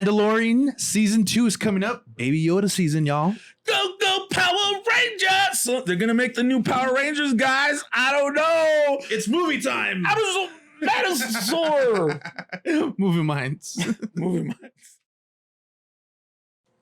Mandalorian season 2 is coming up. Baby Yoda season, y'all. Go Power Rangers! So they're gonna make the new Power Rangers, guys. I don't know. It's movie time. Dinosaur. Movie minds. Movie minds.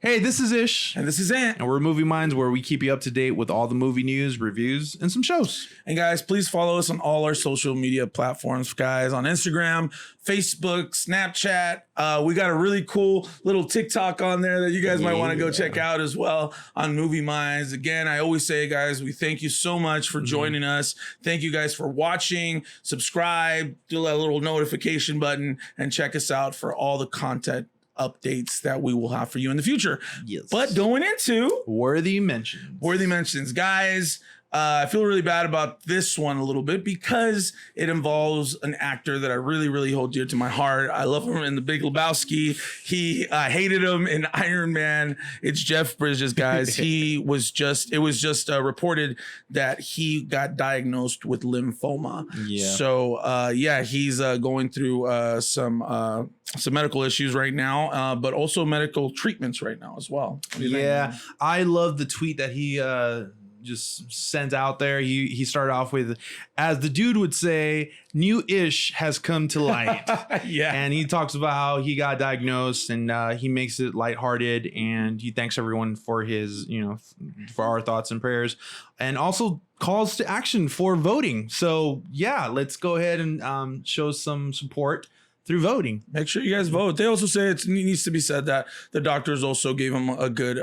Hey, this is Ish. And this is Ant. And we're Movie Minds, where we keep you up to date with all the movie news, reviews, and some shows. And guys, please follow us on all our social media platforms, guys, on Instagram, Facebook, Snapchat. We got a really cool little TikTok on there that you guys might want to go check out as well on Movie Minds. Again, I always say, guys, we thank you so much for joining us. Thank you guys for watching. Subscribe, do that little notification button, and check us out for all the content updates that we will have for you in the future. Yes. But going into Worthy mentions, guys. I feel really bad about this one a little bit because it involves an actor that I really, really hold dear to my heart. I love him in The Big Lebowski. I hated him in Iron Man. It's Jeff Bridges, guys. It was just reported that he got diagnosed with lymphoma. Yeah. So he's going through some medical issues right now, but also medical treatments right now as well. Yeah, I love the tweet that he just sent out there. He started off with, as the dude would say, new Ish has come to light. Yeah. And he talks about how he got diagnosed, and he makes it lighthearted, and he thanks everyone for his, for our thoughts and prayers, and also calls to action for voting. So yeah, let's go ahead and show some support through voting. Make sure you guys vote. They also say it needs to be said that the doctors also gave him a good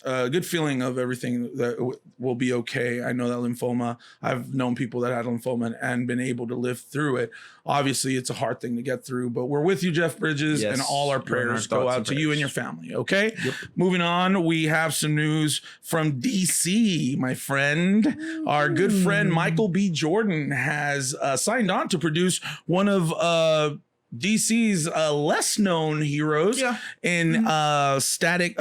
good feeling of everything that will be okay. I know that lymphoma, I've known people that had lymphoma and been able to live through it. Obviously, it's a hard thing to get through, but we're with you, Jeff Bridges, and all our prayers go out to you and your family, okay? Yep. Moving on, we have some news from DC, my friend. Our good friend Michael B. Jordan has signed on to produce one of DC's less known heroes in Static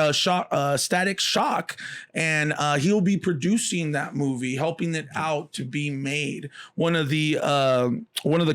Shock, and he'll be producing that movie, helping it out to be made. One of the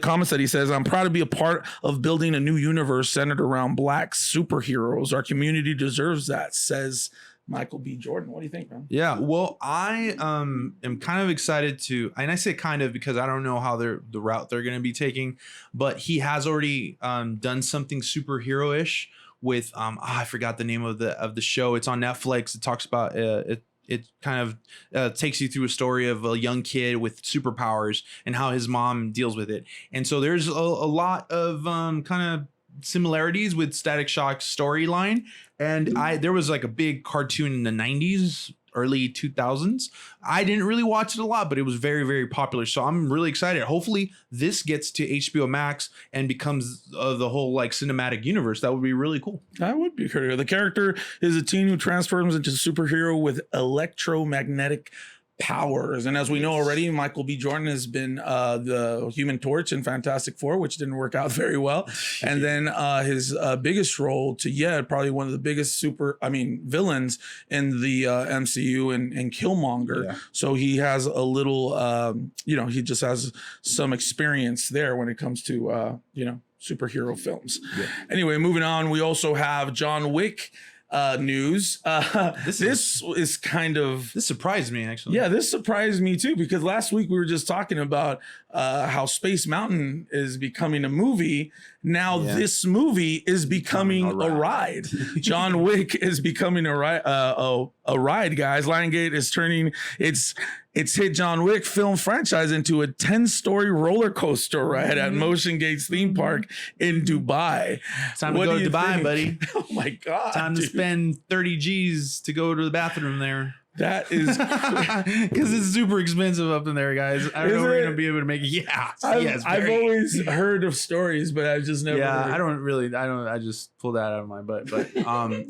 comments that he says, "I'm proud to be a part of building a new universe centered around Black superheroes. Our community deserves that," says Michael B. Jordan. What do you think, man? Yeah, well, I am kind of excited to, and I say kind of because I don't know how the route they're going to be taking, but he has already done something superhero-ish with I forgot the name of the show. It's on Netflix. It talks about it kind of takes you through a story of a young kid with superpowers and how his mom deals with it. And so there's a lot of kind of similarities with Static Shock's storyline. And there was like a big cartoon in the 90s, early 2000s. I didn't really watch it a lot, but it was very, very popular. So I'm really excited. Hopefully this gets to HBO Max and becomes the whole like cinematic universe. That would be really cool. That would be cool. The character is a teen who transforms into a superhero with electromagnetic powers, and as we know already, Michael B. Jordan has been the Human Torch in Fantastic Four, which didn't work out very well. And then his biggest role probably one of the biggest villains in the MCU and Killmonger. Yeah. So he has a little he just has some experience there when it comes to superhero films. Yeah. Anyway, moving on, we also have John Wick news. This surprised me, actually. Yeah, this surprised me too, because last week we were just talking about how Space Mountain is becoming a movie. Now this movie is becoming a ride. John Wick is becoming a ride, guys. Lionsgate is turning its hit John Wick film franchise into a 10-story roller coaster ride at Motion Gates theme park in Dubai. Time to go to Dubai, buddy. Oh my God. Time to spend 30 G's to go to the bathroom there. That is because it's super expensive up in there, guys. I don't know we're gonna be able to make it. Yeah, I've always heard of stories, but I've just never. Yeah, I just pulled that out of my butt.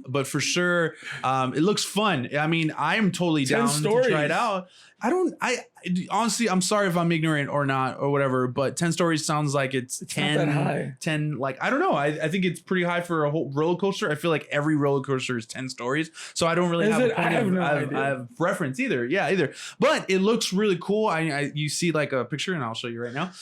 But for sure, it looks fun. I mean, I'm totally down to try it out. honestly, I'm sorry if I'm ignorant or not or whatever, but 10 stories sounds like it's 10, not that high. 10, like, I don't know. I think it's pretty high for a whole roller coaster. I feel like every roller coaster is 10 stories. So I don't really have a point of reference either. Yeah, either. But it looks really cool. You see like a picture and I'll show you right now.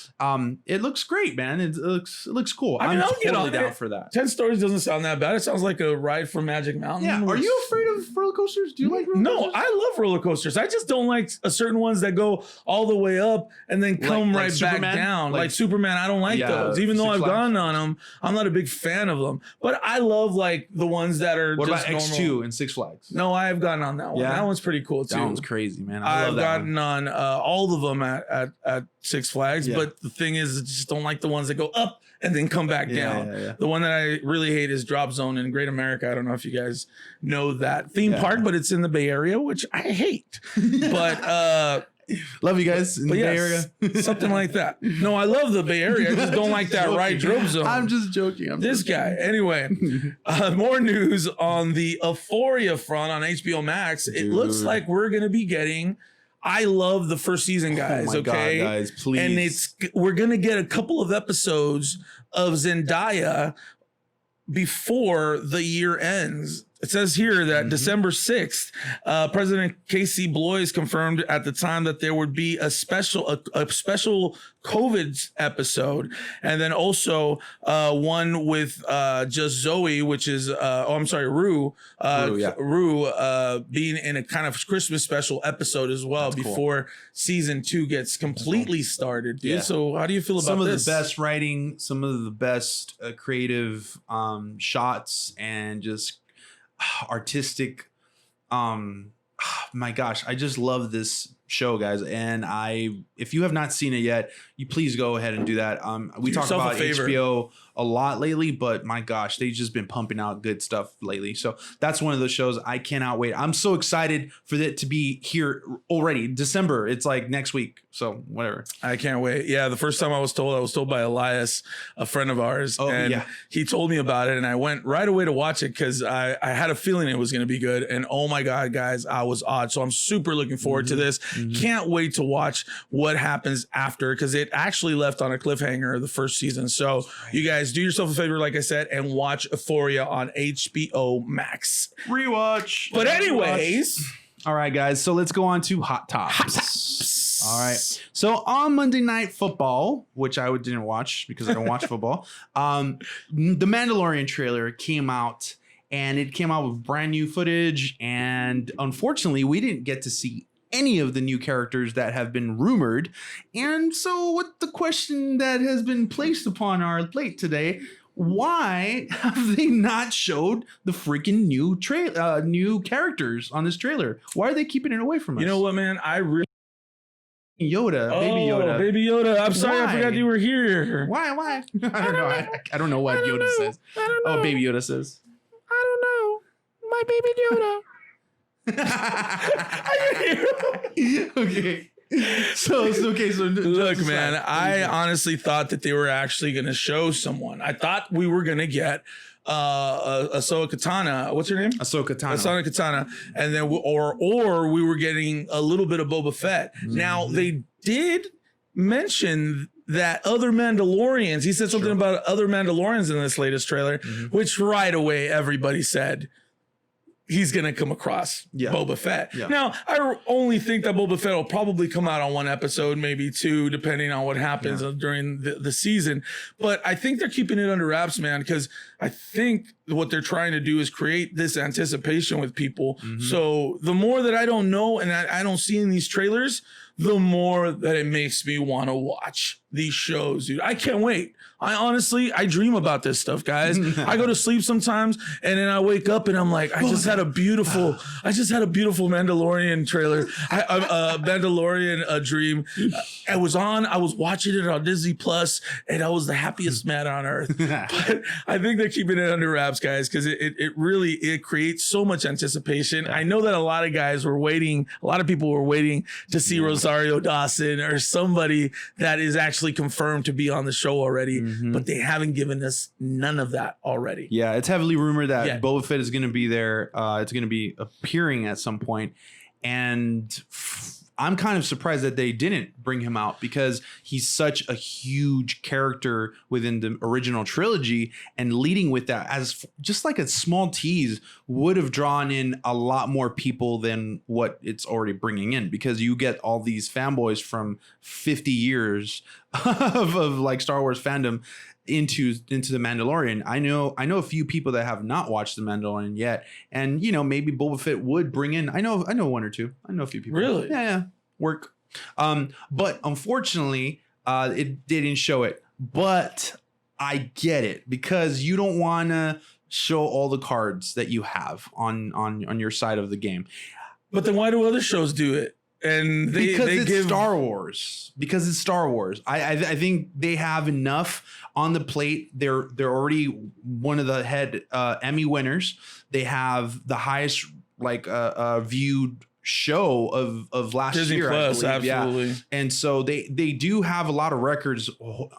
It looks great, man. It looks cool. I mean, I'm I'll totally get down it. for that. 10 stories doesn't sound that bad. It sounds like a ride from Magic Mountain. Yeah. Are you afraid of roller coasters? Do you like roller coasters? No, I love roller coasters. I just don't like certain ones that go all the way up and then come right back down. Like Superman, I don't like those. Even though I've gone on them, I'm not a big fan of them. But I love like the ones that are What just about X2 normal. and Six Flags? No, I have gotten on that one. Yeah. That one's pretty cool too. That one's crazy, man. I've gotten on all of them at Six Flags. Yeah. But the thing is, I just don't like the ones that go up and then come back down. Yeah. The one that I really hate is Drop Zone in Great America. I don't know if you guys know that theme park, but it's in the Bay Area, which I hate. But love you guys in the Bay Area. Something like that. No, I love the Bay Area. I just don't like that ride Drop Zone. I'm just joking. This guy. Anyway, more news on the Euphoria front on HBO Max. It looks like we're going to be getting... I love the first season, guys. Oh my God, guys, please. And we're gonna get a couple of episodes of Zendaya before the year ends. It says here that December 6th, President Casey Bloys confirmed at the time that there would be a special COVID episode, and then also one with just Zoe, which is Rue being in a kind of Christmas special episode as well. That's before season 2 gets completely started, dude. Yeah. So how do you feel about some of this? the best writing, some of the best creative shots, and just artistic. My gosh, I just love this show, guys. And if you have not seen it yet, you please go ahead and do that. We talk about HBO a lot lately, but my gosh, they've just been pumping out good stuff lately. So that's one of those shows I cannot wait. I'm so excited for it to be here already. December, it's like next week. So whatever. I can't wait. Yeah, the first time I was told by Elias, a friend of ours, and he told me about it, and I went right away to watch it because I had a feeling it was going to be good. And oh my God, guys, I was awed. So I'm super looking forward to this. Can't wait to watch what happens after, because it actually left on a cliffhanger the first season. So you guys do yourself a favor, like I said, and watch Euphoria on HBO Max. Rewatch. But anyways. All right, guys. So let's go on to Hot Tops. All right. So on Monday Night Football, which I didn't watch because I don't watch football, the Mandalorian trailer came out, and it came out with brand new footage. And unfortunately, we didn't get to see any of the new characters that have been rumored. And so what the question that has been placed upon our plate today, why have they not showed the freaking new characters on this trailer? Why are they keeping it away from us? You know what, man? I really... Baby Yoda. I'm sorry, I forgot you were here. Why? I don't know. I don't know what Yoda says. Oh, Baby Yoda says. I don't know. My baby Yoda. Okay. So look, man, I honestly thought that they were actually going to show someone. I thought we were going to get Ahsoka Tano. What's her name? Ahsoka Tano. And then or we were getting a little bit of Boba Fett. Now they did mention that other Mandalorians. He said something about other Mandalorians in this latest trailer, which right away everybody said he's going to come across Boba Fett. Yeah. Now, I only think that Boba Fett will probably come out on one episode, maybe two, depending on what happens during the season. But I think they're keeping it under wraps, man, because I think what they're trying to do is create this anticipation with people. So the more that I don't know and I don't see in these trailers, the more that it makes me want to watch these shows, dude. I can't wait. I dream about this stuff, guys. I go to sleep sometimes and then I wake up and I'm like, I just had a beautiful Mandalorian trailer. Mandalorian dream. I was watching it on Disney Plus and I was the happiest man on earth. But I think they're keeping it under wraps, guys, because it really creates so much anticipation. I know that a lot of people were waiting to see Rosario Dawson or somebody that is actually confirmed to be on the show already. But they haven't given us none of that already. Yeah, it's heavily rumored that Boba Fett is going to be there. It's going to be appearing at some point. And I'm kind of surprised that they didn't bring him out because he's such a huge character within the original trilogy, and leading with that as just like a small tease would have drawn in a lot more people than what it's already bringing in, because you get all these fanboys from 50 years of like Star Wars fandom into the Mandalorian. I know a few people that have not watched the Mandalorian yet, and maybe Boba Fett would bring in. I know one or two. I know a few people. Really? Yeah. Work. But unfortunately, it didn't show it. But I get it, because you don't want to show all the cards that you have on your side of the game. But then why do other shows do it? And because it's Star Wars. Because it's Star Wars. I think they have enough on the plate. They're already one of the head Emmy winners. They have the highest viewed show of last Disney year. Plus, I believe. absolutely. Yeah. And so they do have a lot of records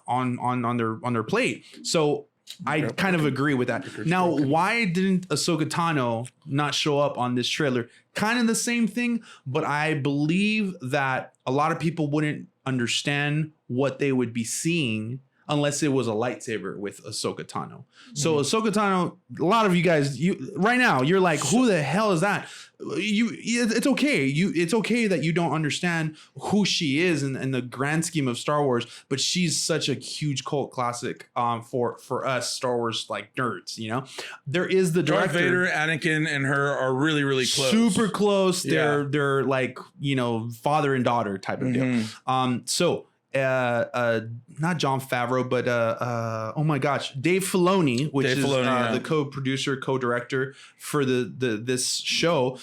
on their plate. So I kind of agree with that. Now, why didn't Ahsoka Tano not show up on this trailer? Kind of the same thing, but I believe that a lot of people wouldn't understand what they would be seeing unless it was a lightsaber with Ahsoka Tano. So Ahsoka Tano, a lot of you guys, right now, you're like, who the hell is that? It's okay. It's okay that you don't understand who she is in the grand scheme of Star Wars, but she's such a huge cult classic for us Star Wars like nerds. There is the director. Darth Vader, Anakin, and her are really, really close. Super close. Yeah. They're like father and daughter type of deal. Not Jon Favreau, but oh my gosh, Dave Filoni, which is the co-producer, co-director for this show.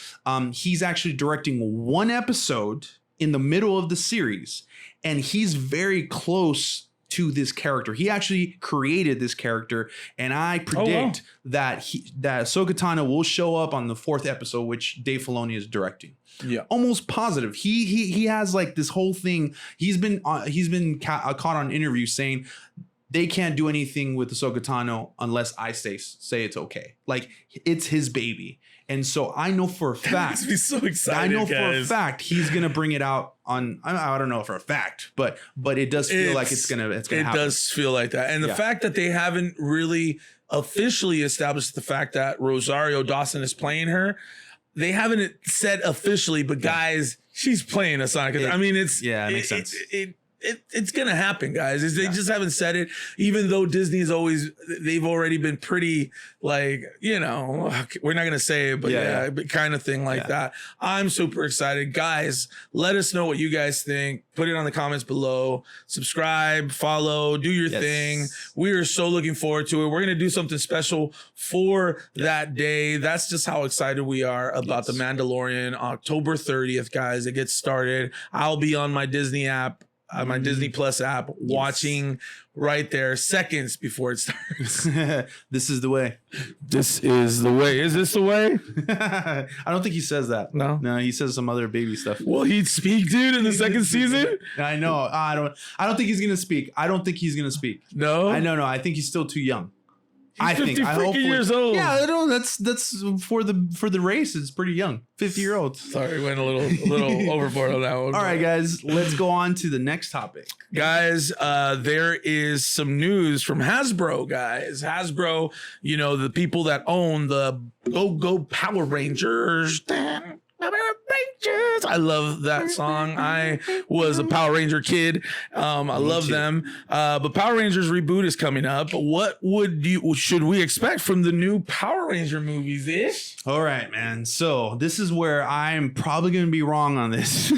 He's actually directing one episode in the middle of the series, and he's very close to this character. He actually created this character, and I predict that Ahsoka Tano will show up on the 4th episode, which Dave Filoni is directing. Yeah, almost positive. He has like this whole thing. He's been caught on interviews saying they can't do anything with Ahsoka Tano unless I say it's okay. Like, it's his baby. And so I know for a fact, that makes me so excited. I know guys. for a fact he's gonna bring it out on. I don't know for a fact, but it does feel like it's gonna happen. It does feel like that, and the fact that they haven't really officially established the fact that Rosario Dawson is playing her. They haven't said officially, but guys, she's playing a Sonic. I mean, it makes sense. It's gonna happen, guys. They just haven't said it, even though Disney's they've already been pretty like, we're not gonna say it, but but kind of thing like that. I'm super excited, guys. Let us know what you guys think. Put it on the comments below. Subscribe, follow, do your thing. We are so looking forward to it. We're gonna do something special for that day. That's just how excited we are about the Mandalorian. October 30th, guys. It gets started. I'll be on my Disney app. My Disney Plus app, watching right there seconds before it starts. This is the way. This is the way. Is this the way? I don't think he says that. No, he says some other baby stuff. Will he speak, dude, in the second season? I know. I don't think he's gonna speak. No. I think he's still too young. He's 50 freaking years old. Yeah, no, that's for the race. It's pretty young. 50-year-olds. Sorry, went a little overboard on that one. All right, guys, let's go on to the next topic. Guys, there is some news from Hasbro, guys. Hasbro, the people that own the Go Power Rangers. Power Rangers. I love that song. I was a Power Ranger kid. I love them. But Power Rangers Reboot is coming up. What should we expect from the new Power Ranger movies, Ish? All right, man. So this is where I'm probably going to be wrong on this,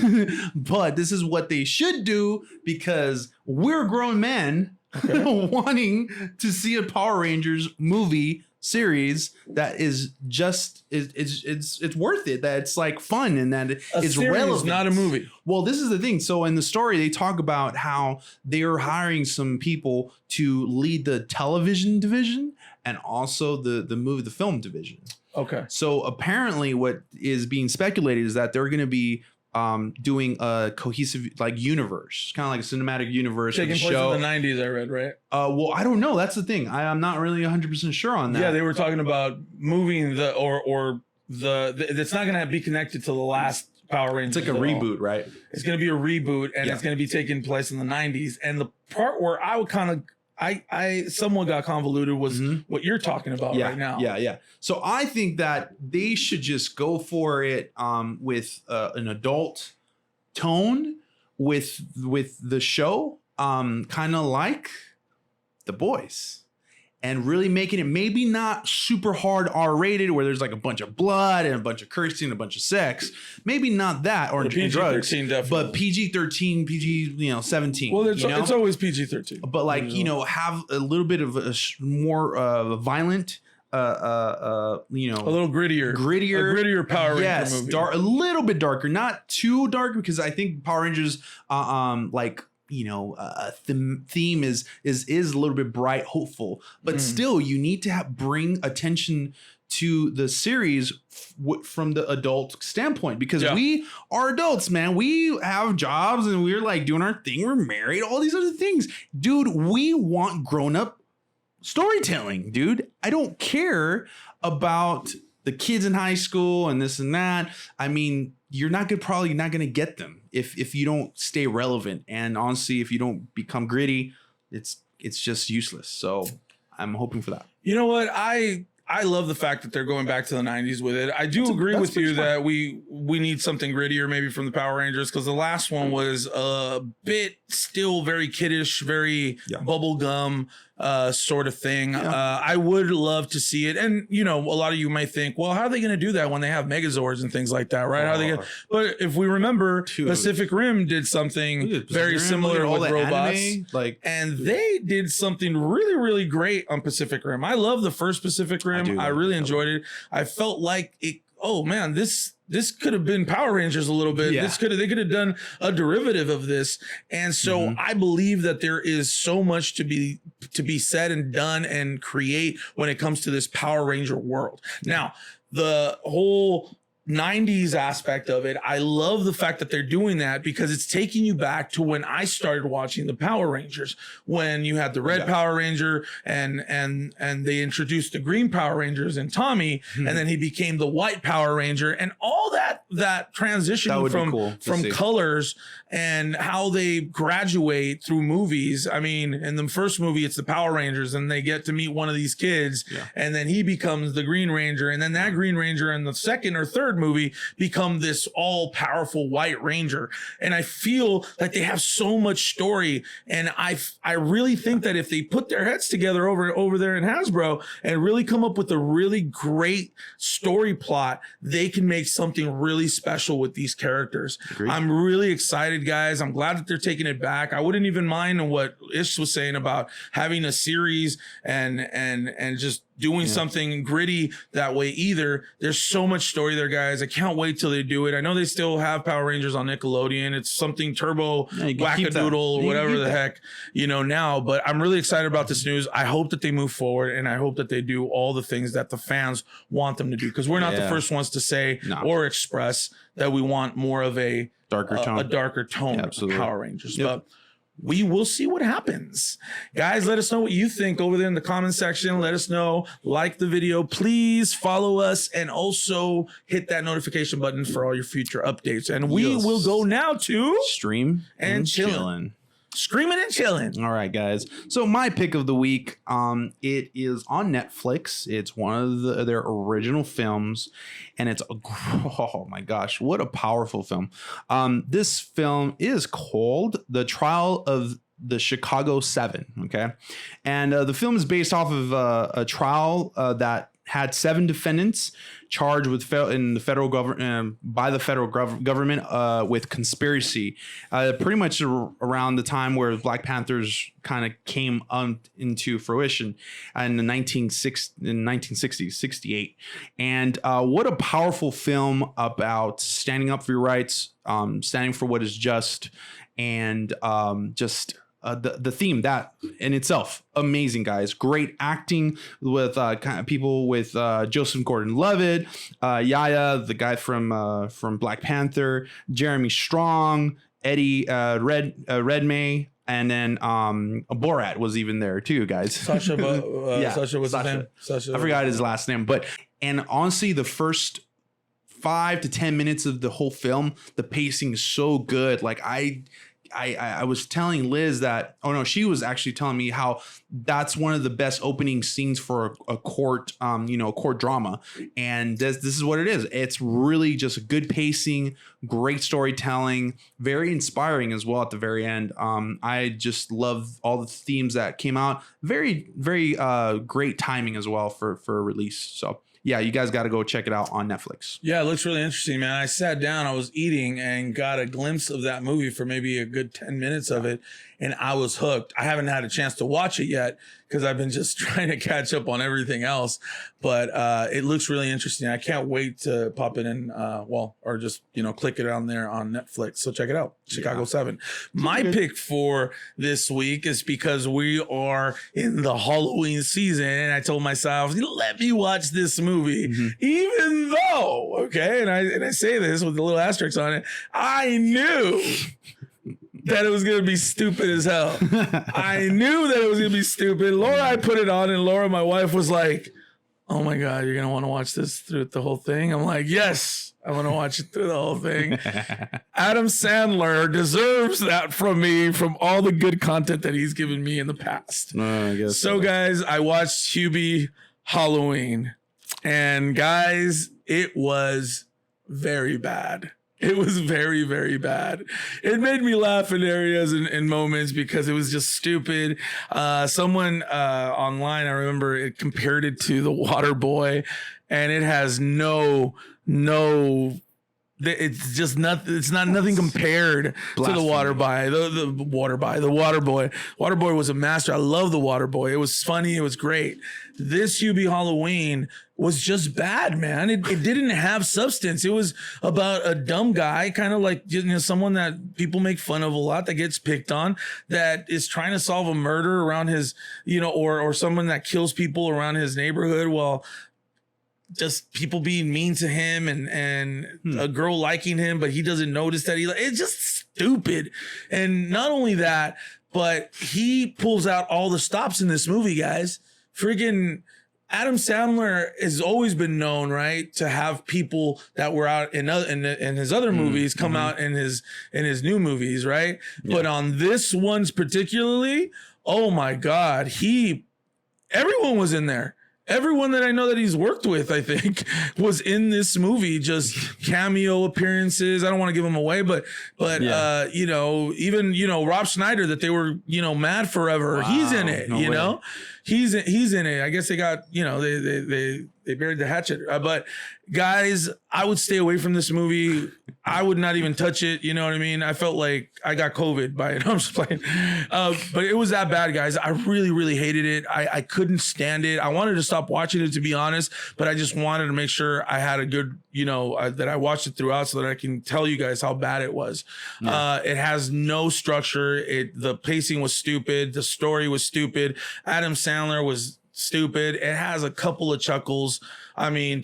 but this is what they should do, because we're grown men wanting to see a Power Rangers movie series that is just it's worth it, that it's like fun, and that it's relevant. Not a movie. Well, this is the thing. So in the story, they talk about how they are hiring some people to lead the television division and also the film division. Okay. So apparently what is being speculated is that they're going to be doing a cohesive universe, kind of like a cinematic universe. Taking place in the 90s, I read, right? Well, I don't know. That's the thing. I'm not really 100% sure on that. Yeah, they were talking about moving it's not going to be connected to the last Power Rangers. It's like a reboot, right? It's going to be a reboot, and it's going to be taking place in the 90s. And the part where I would kind of, I somewhat got convoluted was what you're talking about right now. Yeah. So I think that they should just go for it with an adult tone with the show, kind of like The Boys. And really making it maybe not super hard R-rated where there's like a bunch of blood and a bunch of cursing and a bunch of sex. Maybe not that or drugs, but PG-13, PG 17. Well, it's always PG-13. But like have a little bit of a more violent, a little grittier Power Ranger movie. A little bit darker, not too dark because I think Power Rangers theme is a little bit bright, hopeful, but still you need to bring attention to the series from the adult standpoint because we are adults, man. We have jobs and we're like doing our thing. We're married, all these other things, dude. We want grown up storytelling, dude. I don't care about the kids in high school and this and that. I mean, you're probably not gonna get them if you don't stay relevant. And honestly, if you don't become gritty, it's just useless. So I'm hoping for that. You know what? I love the fact that they're going back to the 90s with it. I do agree with you that we need something grittier maybe from the Power Rangers because the last one was a bit still very kiddish, very bubblegum sort of thing. I would love to see it. And, a lot of you might think, well, how are they going to do that when they have Megazords and things like that, right? How are they gonna, but if we remember, Pacific Rim did something very similar with robots. Anime, and they did something really, really great on Pacific Rim. I love the first Pacific Rim. I really enjoyed it. I felt like it, oh man, this could have been Power Rangers a little bit. They could have done a derivative of this. And so I believe that there is so much to be said and done and create when it comes to this Power Ranger world. Now, the whole 90s aspect of it, I love the fact that they're doing that because it's taking you back to when I started watching the Power Rangers, when you had the Red Power Ranger and they introduced the Green Power Rangers and Tommy, and then he became the White Power Ranger, and all that transition from colors and how they graduate through movies. I mean, in the first movie, it's the Power Rangers and they get to meet one of these kids and then he becomes the Green Ranger, and then that Green Ranger in the second or third movie become this all powerful White Ranger. And I feel like they have so much story, and I really think that if they put their heads together over there in Hasbro and really come up with a really great story plot, they can make something really special with these characters. Agreed. I'm really excited, guys. I'm glad that they're taking it back. I wouldn't even mind what Ish was saying about having a series and just doing something gritty that way either. There's so much story there, guys. I can't wait till they do it. I know they still have Power Rangers on Nickelodeon. It's something Turbo Wackadoodle or whatever the heck, now, but I'm really excited about this news. I hope that they move forward, and I hope that they do all the things that the fans want them to do, because we're not the first ones to say or express that we want more of a darker tone of Power Rangers. But we will see what happens. Guys, let us know what you think over there in the comment section. Let us know. Like the video. Please follow us and also hit that notification button for all your future updates. And we will go now to Stream and Chillin'. Screaming and chilling. All right, guys. So my pick of the week, it is on Netflix. It's one of their original films, and it's oh my gosh, what a powerful film. This film is called The Trial of the Chicago 7. Okay, and the film is based off of a trial that had 7 defendants charged with in the federal government by the federal government with conspiracy, pretty much around the time where Black Panthers kind of came into fruition in the 1960s, 68. And what a powerful film about standing up for your rights, standing for what is just, and just the theme that in itself, amazing, guys. Great acting with kind of people with Joseph Gordon-Levitt, Yaya, the guy from Black Panther, Jeremy Strong, Eddie Redmayne, and then Borat was even there too, guys. Sasha, Sasha, what's his name? Sasha. I forgot his last name, and honestly, the first 5 to 10 minutes of the whole film, the pacing is so good. Like I was telling Liz that, oh no, she was actually telling me how that's one of the best opening scenes for a court, court drama. And this is what it is. It's really just a good pacing, great storytelling, very inspiring as well at the very end. I just love all the themes that came out. Very, very great timing as well for a release. So yeah, you guys got to go check it out on Netflix. Yeah, it looks really interesting, man. I sat down, I was eating and got a glimpse of that movie for maybe a good 10 minutes of it. And I was hooked. I haven't had a chance to watch it yet because I've been just trying to catch up on everything else. But it looks really interesting. I can't wait to pop it in, or just, click it on there on Netflix. So check it out. Chicago 7. My pick for this week is because we are in the Halloween season. And I told myself, let me watch this movie, even though, okay, and I say this with a little asterisk on it, I knew that it was going to be stupid as hell. I knew that it was going to be stupid. Laura, I put it on, and Laura, my wife, was like, oh my God, you're going to want to watch this through the whole thing? I'm like, yes, I want to watch it through the whole thing. Adam Sandler deserves that from me, from all the good content that he's given me in the past. I guess so, guys, I watched Hubie Halloween. And, guys, it was very bad. It was very, very bad. It made me laugh in areas and moments because it was just stupid. Someone online, I remember, it compared it to The Water Boy, and it has no. It's just nothing. It's not nothing compared to The Water Boy. The Water Boy. Water Boy was a master. I love The Water Boy. It was funny. It was great. This Hubie Halloween was just bad, man. It didn't have substance. It was about a dumb guy, kind of like someone that people make fun of a lot, that gets picked on, that is trying to solve a murder around his, or someone that kills people around his neighborhood. Well, just people being mean to him and a girl liking him, but he doesn't notice that it's just stupid. And not only that, but he pulls out all the stops in this movie, guys. Friggin' Adam Sandler has always been known, right, to have people that were out in his other movies come out in his new movies, right? Yeah. But on this one's particularly, oh my God, everyone was in there. Everyone that I know that he's worked with, I think, was in this movie, just cameo appearances. I don't want to give him away, but yeah. Even Rob Schneider, that they were mad forever. Wow, he's in it. He's in it. I guess they got they buried the hatchet. But guys, I would stay away from this movie. I would not even touch it. You know what I mean? I felt like I got COVID by it. I'm just playing. But it was that bad, guys. I really, really hated it. I couldn't stand it. I wanted to stop watching it, to be honest, but I just wanted to make sure I had a good, that I watched it throughout so that I can tell you guys how bad it was. Yeah. It has no structure. The pacing was stupid. The story was stupid. Adam Sandler was stupid. It has a couple of chuckles. I mean,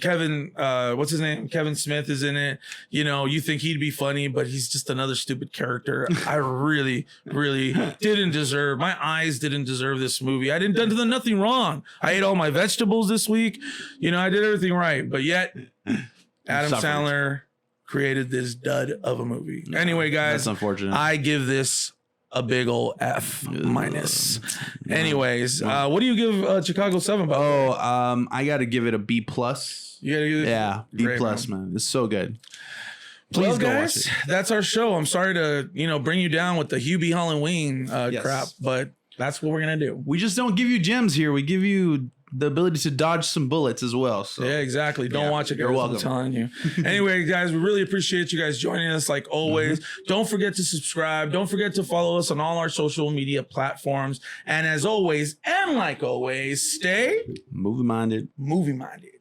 what's his name? Kevin Smith is in it. You think he'd be funny, but he's just another stupid character. I really, really my eyes didn't deserve this movie. I didn't do nothing wrong. I ate all my vegetables this week. I did everything right, but yet Adam Sandler created this dud of a movie. Anyway, guys, that's unfortunate. I give this a big old F minus. Anyways, what do you give Chicago 7? I got to give it a B plus. You gotta give it B plus, man. It's so good. Please go watch it. That's our show. I'm sorry to bring you down with the Hubie Halloween crap, but that's what we're gonna do. We just don't give you gems here. We give you the ability to dodge some bullets as well. So yeah, exactly. Don't watch it. You're welcome. I'm telling you. Anyway, guys, we really appreciate you guys joining us like always. Don't forget to subscribe. Don't forget to follow us on all our social media platforms. And as always, and like always, stay movie minded. Movie minded.